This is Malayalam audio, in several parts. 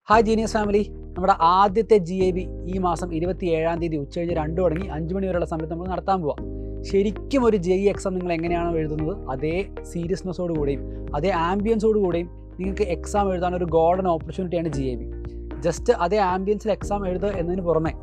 Hi genius family. നമ്മുടെ ആദ്യത്തെ GAB ഈ മാസം 27-ാം തീയതി ഉച്ചകഴിഞ്ഞ് 2 തുടങ്ങി 5 മണി വരെയുള്ള സമയത്ത് നമ്മൾ നടത്താൻ പോവാം. ശരിക്കും ഒരു JEE എക്സാം നിങ്ങൾ എങ്ങനെയാണോ എഴുതുന്നത് അതേ സീരിയസ്നെസ്സോട് കൂടെയും അതേ ആംബിയൻസോട് കൂടെയും നിങ്ങൾക്ക് എക്സാം എഴുതാൻ ഒരു ഗോൾഡൻ ഓപ്പർച്യൂണിറ്റിയാണ് GAB. ജസ്റ്റ് അതേ ആംബിയൻസിൽ എക്സാം എഴുതുക എന്നതിന് പുറമെ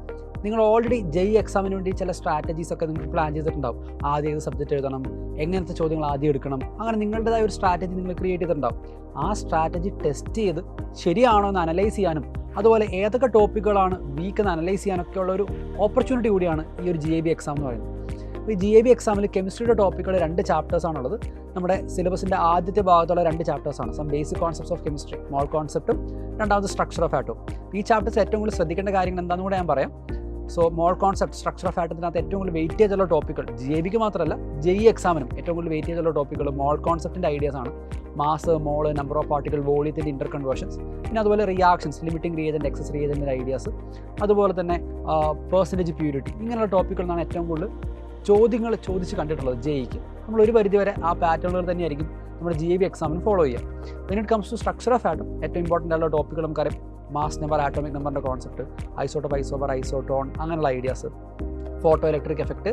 നിങ്ങൾ ഓൾറെഡി JEE എക്സാമിന് വേണ്ടി ചില സ്ട്രാറ്റജീസൊക്കെ നിങ്ങൾക്ക് പ്ലാൻ ചെയ്തിട്ടുണ്ടാവും. ആദ്യം ഏത് സബ്ജക്റ്റ് എഴുതണം, എങ്ങനത്തെ ചോദ്യങ്ങൾ ആദ്യം എടുക്കണം, അങ്ങനെ നിങ്ങളുടേതായ ഒരു സ്ട്രാറ്റജി നിങ്ങൾ ക്രിയേറ്റ് ചെയ്തിട്ടുണ്ടാവും. ആ സ്ട്രാറ്റജി ടെസ്റ്റ് ചെയ്ത് ശരിയാണോ എന്ന് അനലൈസ് ചെയ്യാനും അതുപോലെ ഏതൊക്കെ ടോപ്പിക്കുകളാണ് വീക്ക് എന്ന് അനലൈസ് ചെയ്യാനൊക്കെ ഉള്ള ഒരു ഓപ്പർച്യൂണിറ്റി കൂടിയാണ് ഈ ഒരു GAB എക്സാം എന്ന് പറയുന്നത്. അപ്പോൾ ഈ GAB എക്സാമിൽ കെമിസ്ട്രിയുടെ ടോപ്പിക്കുകൾ 2 ചാപ്റ്റേഴ്സാണുള്ളത്. നമ്മുടെ സിലബസിൻ്റെ ആദ്യത്തെ ഭാഗത്തുള്ള 2 ചാപ്റ്റേഴ്സാണ്. Some basic concepts of chemistry, mole കോൺസെപ്റ്റും രണ്ടാമത് സ്ട്രക്ചർ ഓഫ് ആറ്റം. ഈ ചാപ്റ്റേഴ്സ് ഏറ്റവും കൂടുതൽ ശ്രദ്ധിക്കേണ്ട കാര്യങ്ങൾ എന്താണെന്ന് കൂടെ ഞാൻ പറയാം. So mole concept, structure of ആറ്റത്തിനകത്ത് ഏറ്റവും കൂടുതൽ വെയിറ്റേജ് ഉള്ള ടോപ്പിക്കുകൾ GABക്ക് മാത്രമല്ല JEE എക്സാമിനും ഏറ്റവും കൂടുതൽ വെയിറ്റേജ് ഉള്ള ടോപ്പിക്കുകൾ മോൾ കോൺസെപ്റ്റിൻ്റെ ഐഡിയാസ് ആണ്. Mass, mole, number of particle, വോളിയത്തിൻ്റെ ഇൻ്റർ കൺവേർഷൻസ്, പിന്നെ അതുപോലെ റിയാക്ഷൻസ്, ലിമിറ്റിംഗ് റിയേജൻറ്റ്, എക്സസ് റിയേജൻറ്റിൻ്റെ ഐഡിയാസ്, അതുപോലെ തന്നെ പെർസെൻറ്റേജ് പ്യൂരിറ്റി, ഇങ്ങനെയുള്ള ടോപ്പിക്കുകൾ നിന്നാണ് ഏറ്റവും കൂടുതൽ ചോദ്യങ്ങൾ ചോദിച്ച് കണ്ടിട്ടുള്ളത് JEEക്ക്. നമ്മൾ ഒരു പരിധിവരെ ആ പാറ്റേണുകൾ തന്നെയായിരിക്കും നമ്മുടെ GAB എക്സാമിന് ഫോളോ ചെയ്യുക. When it comes to structure of atom ഏറ്റവും ഇമ്പോർട്ടൻ്റ് ആയിട്ടുള്ള ടോപ്പിക്കുകൾ നമുക്കറിയാം. മാസ് നമ്പർ, ആറ്റോമിക് നമ്പറിൻ്റെ കോൺസെപ്റ്റ്, ഐസോട്ടോപ്പ്, ഐസോബർ, ഐസോട്ടോൺ, അങ്ങനെയുള്ള ഐഡിയാസ്, ഫോട്ടോ ഇലക്ട്രിക് എഫക്റ്റ്,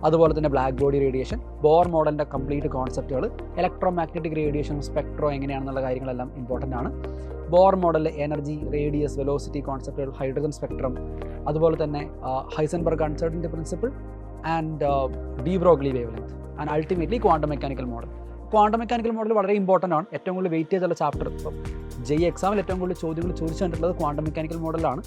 അതുപോലെ തന്നെ ബ്ലാക്ക് ബോഡി റേഡിയേഷൻ, ബോർ മോഡലിൻ്റെ കംപ്ലീറ്റ് കോൺസെപ്റ്റുകൾ, ഇലക്ട്രോ മാഗ്നറ്റിക് റേഡിയേഷൻ, സ്പെക്ട്രോ എങ്ങനെയാണെന്നുള്ള കാര്യങ്ങളെല്ലാം ഇമ്പോർട്ടൻ്റ് ആണ്. ബോർ മോഡലിൽ എനർജി, റേഡിയസ്, വെലോസിറ്റി കോൺസെപ്റ്റുകൾ, ഹൈഡ്രജൻ സ്പെക്ട്രം, അതുപോലെ തന്നെ Heisenberg uncertainty principle and de Broglie wavelength and ultimately quantum mechanical model. Quantum mechanical model വളരെ ഇമ്പോർട്ടൻ്റ് ആണ്, ഏറ്റവും കൂടുതൽ വെയിറ്റേജ് ഉള്ള ചാപ്റ്റർ. ഇപ്പോൾ JEE എക്സാമിൽ ഏറ്റവും കൂടുതൽ ചോദ്യങ്ങൾ ചോദിച്ചു കണ്ടിട്ടുള്ളത് ക്വാണ്ടം മെക്കാനിക്കൽ മോഡലാണ്.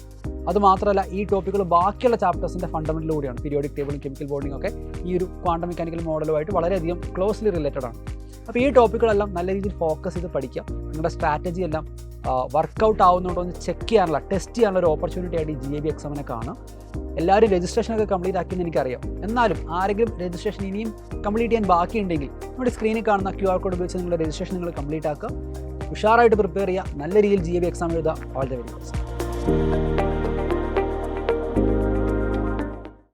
അതുമാത്രമല്ല ഈ ടോപ്പിക്കുകൾ ബാക്കിയുള്ള ചാപ്റ്റേഴ്സിൻ്റെ ഫണ്ടമെൻ്റൽ കൂടിയാണ്. പീരിയോഡിക് ടേബിളും കെമിക്കൽ ബോണ്ടിങ്ങും ഒക്കെ ഈ ഒരു ക്വാണ്ടം മെക്കാനിക്കൽ മോഡലുമായിട്ട് വളരെയധികം ക്ലോസ്ലി റിലേറ്റഡ് ആണ്. അപ്പോൾ ഈ ടോപ്പിക്കുകളെല്ലാം നല്ല രീതിയിൽ ഫോക്കസ് ചെയ്ത് പഠിക്കുക. നിങ്ങളുടെ സ്ട്രാറ്റജി എല്ലാം വർക്കൗട്ട് ആവുന്നുണ്ടോ എന്ന് ചെക്ക് ചെയ്യാനുള്ള, ടെസ്റ്റ് ചെയ്യാനുള്ള ഒരു ഓപ്പർച്യൂണിറ്റി ആയിട്ട് ഈ GAB എക്സാമിനെ കാണാം. എല്ലാവരും രജിസ്ട്രേഷനൊക്കെ കംപ്ലീറ്റ് ആക്കിയെന്ന് എനിക്കറിയാം. എന്നാലും ആരെങ്കിലും രജിസ്ട്രേഷൻ ഇനിയും കംപ്ലീറ്റ് ചെയ്യാൻ ബാക്കിയുണ്ടെങ്കിൽ നമ്മുടെ സ്ക്രീനിൽ കാണുന്ന QR കോഡ് ഉപയോഗിച്ച് നിങ്ങളുടെ രജിസ്ട്രേഷൻ നിങ്ങൾ കംപ്ലീറ്റ് ആക്കുക. ഉഷാറായിട്ട് പ്രിപ്പയർ ചെയ്യുക. നല്ല രീതിയിൽ GAB എക്സാം എഴുതുക. All the very best.